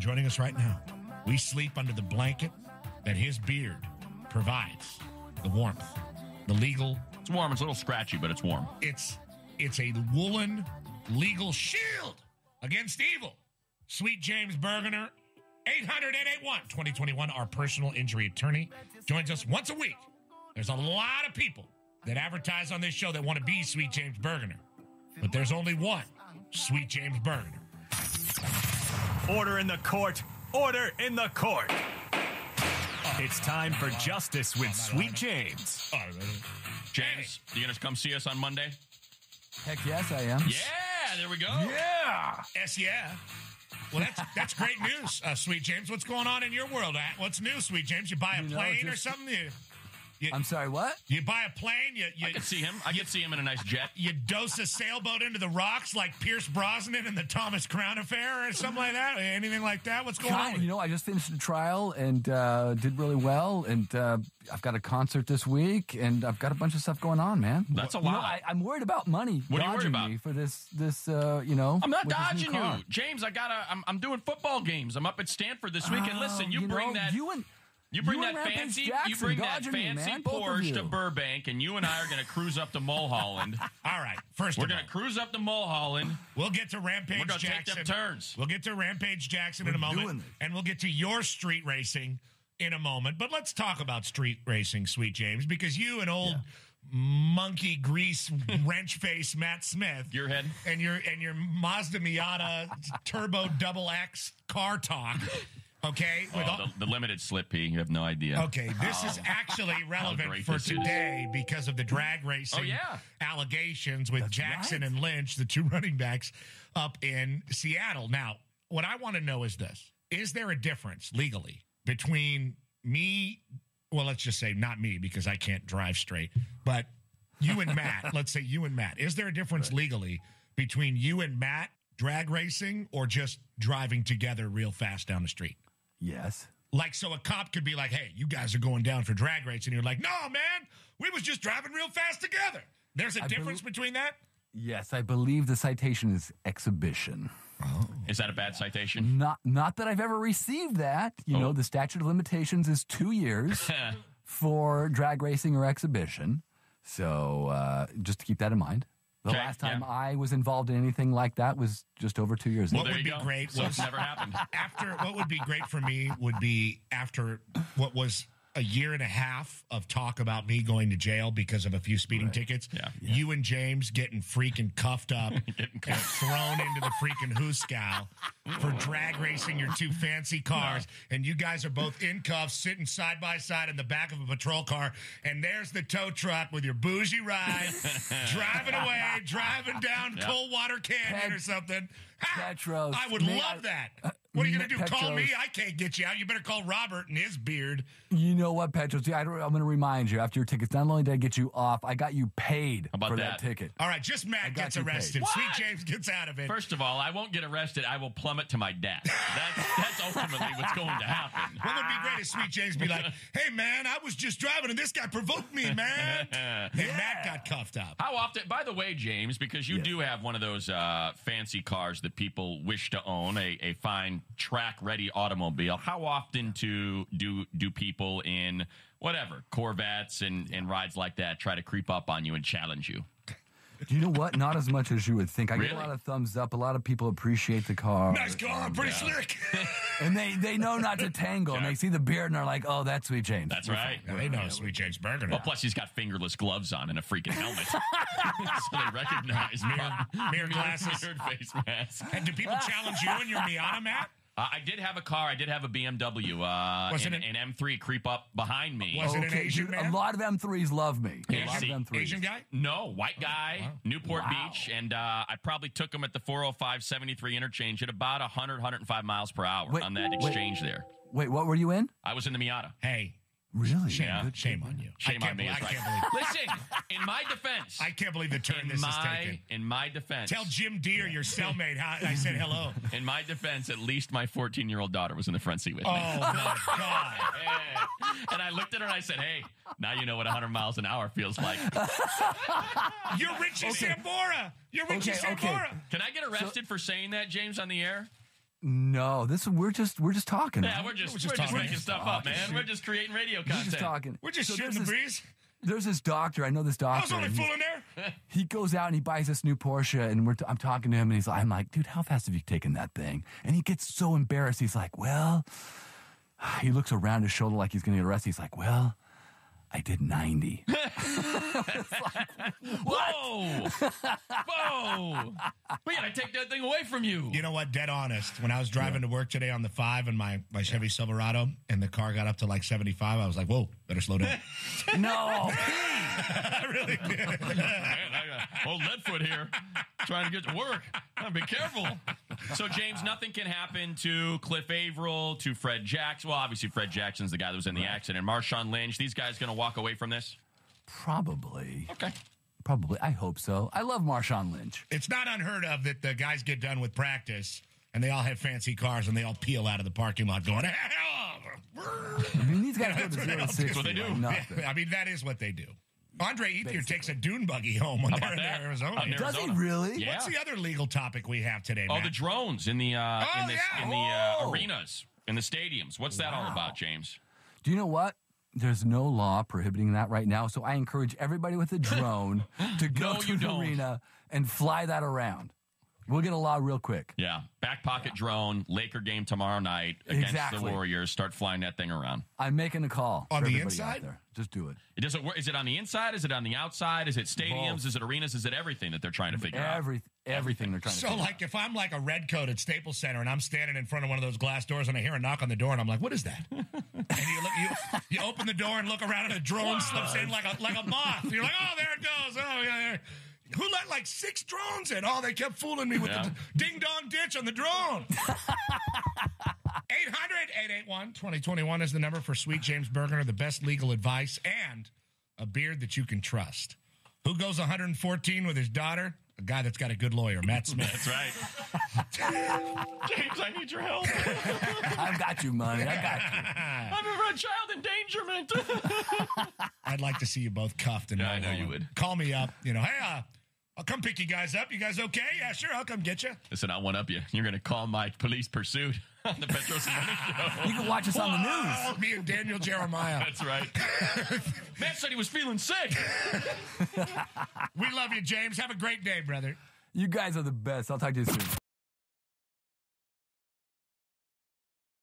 joining us right now. We sleep under the blanket that his beard provides. The warmth. The legal. It's warm. It's a little scratchy, but it's warm. It's a woolen legal shield against evil. Sweet James Bergener, 800-881-2021, our personal injury attorney, joins us once a week. There's a lot of people that advertise on this show that want to be Sweet James Bergener, but there's only one Sweet James Bergener. Order in the court. Order in the court. It's time for Justice with Sweet James. James, you going to come see us on Monday? Heck yes, I am. Yeah, there we go. Yeah. Yes, yeah. Well, that's great news, Sweet James. What's going on in your world? What's new, Sweet James? You buy a plane or something? I'm sorry, what? You buy a plane? I could see him. I could see him in a nice jet. You dose a sailboat into the rocks like Pierce Brosnan in the Thomas Crown Affair or something like that? Anything like that? What's going on? I just finished the trial and did really well, and I've got a concert this week, and I've got a bunch of stuff going on, man. That's a lot. I'm worried about money. What are you worried about? Me for this? I'm not dodging you, James. I'm doing football games. I'm up at Stanford this week, and listen, you bring that fancy Porsche to Burbank, and you and I are going to cruise up to Mulholland. All right, we're going to cruise up to Mulholland. We'll get to Rampage Jackson. We're going to take them turns. We'll get to Rampage Jackson in a moment, and we'll get to your street racing in a moment. But let's talk about street racing, Sweet James, because you and old monkey grease wrench face Matt Smith, your head, and your Mazda Miata Turbo Double X car talk. Okay. The limited slip P. You have no idea. Okay. This is actually relevant for today because of the drag racing allegations with Jackson and Lynch, the two running backs up in Seattle. Now, what I want to know is this. Is there a difference legally between me? Well, let's just say not me because I can't drive straight, but you and Matt. Let's say you and Matt. Is there a difference legally between you and Matt drag racing or just driving together real fast down the street? Yes. Like, so a cop could be like, hey, you guys are going down for drag race. And you're like, no, man, we was just driving real fast together. There's a difference between that? Yes, I believe the citation is exhibition. Oh. Is that a bad citation? Not that I've ever received that. You know, the statute of limitations is 2 years for drag racing or exhibition. So just to keep that in mind. The last time I was involved in anything like that was just over 2 years ago. What would be great was never happened. What would be great for me would be after what was a year and a half of talk about me going to jail because of a few speeding tickets. Yeah. You and James getting freaking cuffed up and thrown into the freaking hooskow for drag racing your two fancy cars. And you guys are both in cuffs, sitting side by side in the back of a patrol car. And there's the tow truck with your bougie ride, driving away, driving down Coldwater Canyon or something. Petros. I would love that. What are you going to do? Petros. Call me? I can't get you out. You better call Robert and his beard. You know what, Petros? I'm going to remind you, after your tickets, not only did I get you off, I got you paid for that ticket. All right, just Matt gets arrested. Sweet James gets out of it. First of all, I won't get arrested. I will plummet to my death. That's ultimately what's going to happen. What would be great if Sweet James be like, hey, man, I was just driving and this guy provoked me, man. And Matt got cuffed up. How often, by the way, James, because you do have one of those fancy cars that people wish to own, a fine track-ready automobile, how often do people in whatever Corvettes and rides like that try to creep up on you and challenge you? Do you know what? Not as much as you would think. I get a lot of thumbs up. A lot of people appreciate the car. Nice car, pretty slick. And they know not to tangle. And they see the beard and they're like, oh, that's Sweet James. That's right. Yeah, they know Sweet James Bergener. Well, plus he's got fingerless gloves on and a freaking helmet. So they recognize mirror glasses. Mirrored face mask. And do people challenge you in your Miata, Matt? I did have a car. I did have a BMW. Was it an M3 creep up behind me? Was it an Asian man? A lot of M3s love me. Asian guy? No, white guy, wow. Newport Beach. And I probably took him at the 405-73 interchange at about 105 miles per hour on that exchange there. Wait, what were you in? I was in the Miata. Hey. Really? Shame on you. Shame on me. I can't believe it. Listen, in my defense. I can't believe the turn this is taking. In my defense. Tell Jim Deere, your cellmate, how I said hello. In my defense, at least my 14-year-old daughter was in the front seat with me. Oh, my God. And I looked at her and I said, hey, now you know what 100 miles an hour feels like. You're Richie Sambora. You're Richie Sambora. Can I get arrested for saying that, James, on the air? No, we're just talking. Yeah, we're just making stuff up, man. We're just creating radio content. We're just talking. We're just shooting the breeze. There's this doctor. I know this doctor. I was only fooling there. He goes out and he buys this new Porsche, and I'm talking to him, and I'm like, dude, how fast have you taken that thing? And he gets so embarrassed. He's like, well, he looks around his shoulder like he's going to get arrested. He's like, well, I did 90. Whoa! Whoa! We gotta take that thing away from you. You know what? Dead honest. When I was driving to work today on the 5 in my Chevy Silverado, and the car got up to like 75, I was like, whoa, better slow down. No. I really did. Man, I got old Leadfoot here trying to get to work. Be careful. So, James, nothing can happen to Cliff Averill, to Fred Jackson. Well, obviously, Fred Jackson's the guy that was in the accident. Marshawn Lynch, these guys going to walk away from this? Probably. Okay. Probably. I hope so. I love Marshawn Lynch. It's not unheard of that the guys get done with practice, and they all have fancy cars, and they all peel out of the parking lot going, I mean, these guys go to 0 to 60. That's what they do. Like I mean, that is what they do. Andre Ethier takes a dune buggy home when they're in Arizona. Does he really? Yeah. What's the other legal topic we have today, Matt? Oh, the drones in the arenas, in the stadiums. What's that all about, James? Do you know what? There's no law prohibiting that right now, so I encourage everybody with a drone to go to the arena and fly that around. We'll get a law real quick. Yeah. Back pocket drone, Laker game tomorrow night against the Warriors. Start flying that thing around. I'm making a call. On the inside? There. Just do it. It doesn't work. Is it on the inside? Is it on the outside? Is it stadiums? Both. Is it arenas? Is it everything that they're trying to figure out? Everything they're trying to figure out. So, like, if I'm like a red coat at Staples Center and I'm standing in front of one of those glass doors and I hear a knock on the door and I'm like, what is that? And you open the door and look around and a drone slips in like a moth. You're like, oh, there it goes. Oh, yeah, there. Who let like 6 drones in? Oh, they kept fooling me with the ding-dong ditch on the drone. 800-881-2021 is the number for Sweet James Bergener, the best legal advice and a beard that you can trust. Who goes 114 with his daughter? A guy that's got a good lawyer, Matt Smith. That's right. James, I need your help. I've got you, money. I got you. I'm a child endangerment. I'd like to see you both cuffed. And I know you would. Call me up. You know, hey, I'll come pick you guys up. You guys okay? Yeah, sure. I'll come get you. Listen, I'll one-up you. You're going to call my police pursuit on the Petros and Money Show. You can watch us on the news. Me and Daniel Jeremiah. That's right. Matt said he was feeling sick. We love you, James. Have a great day, brother. You guys are the best. I'll talk to you soon.